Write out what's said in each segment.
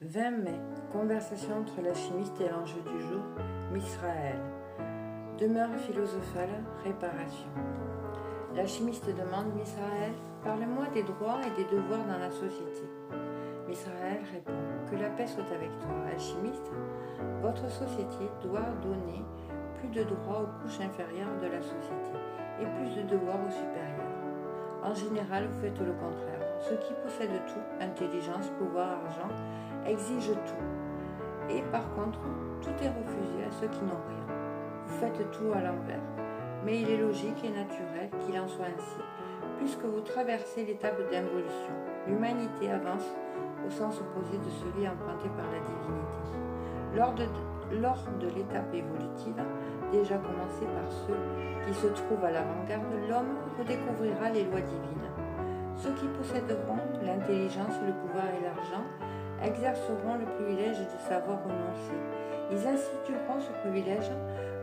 20 mai, conversation entre l'alchimiste et l'enjeu du jour, Misraël. Demeure philosophale, réparation. L'alchimiste demande: Misraël, parle-moi des droits et des devoirs dans la société. Misraël répond: que la paix soit avec toi. Alchimiste, votre société doit donner plus de droits aux couches inférieures de la société et plus de devoirs aux supérieurs. En général, vous faites le contraire. Ceux qui possèdent tout, intelligence, pouvoir, argent, exigent tout. Et par contre, tout est refusé à ceux qui n'ont rien. Vous faites tout à l'envers. Mais il est logique et naturel qu'il en soit ainsi, puisque vous traversez l'étape d'involution. L'humanité avance au sens opposé de celui emprunté par la divinité. Lors de l'étape évolutive, déjà commencée par ceux qui se trouvent à l'avant-garde, l'homme redécouvrira les lois divines. Ceux qui posséderont l'intelligence, le pouvoir et l'argent exerceront le privilège de savoir renoncer. Ils institueront ce privilège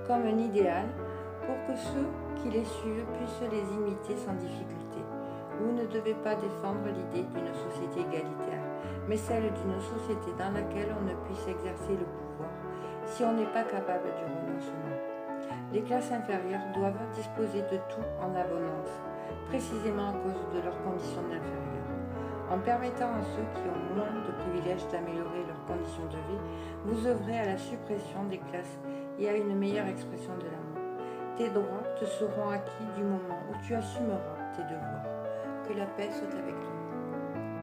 comme un idéal pour que ceux qui les suivent puissent les imiter sans difficulté. Vous ne devez pas défendre l'idée d'une société égalitaire, mais celle d'une société dans laquelle on ne puisse exercer le pouvoir si on n'est pas capable du renoncement. Les classes inférieures doivent disposer de tout en abondance, précisément à cause de leurs conditions d'inférieur. En permettant à ceux qui ont moins de privilèges d'améliorer leurs conditions de vie, vous œuvrez à la suppression des classes et à une meilleure expression de l'amour. Tes droits te seront acquis du moment où tu assumeras tes devoirs. Que la paix soit avec toi.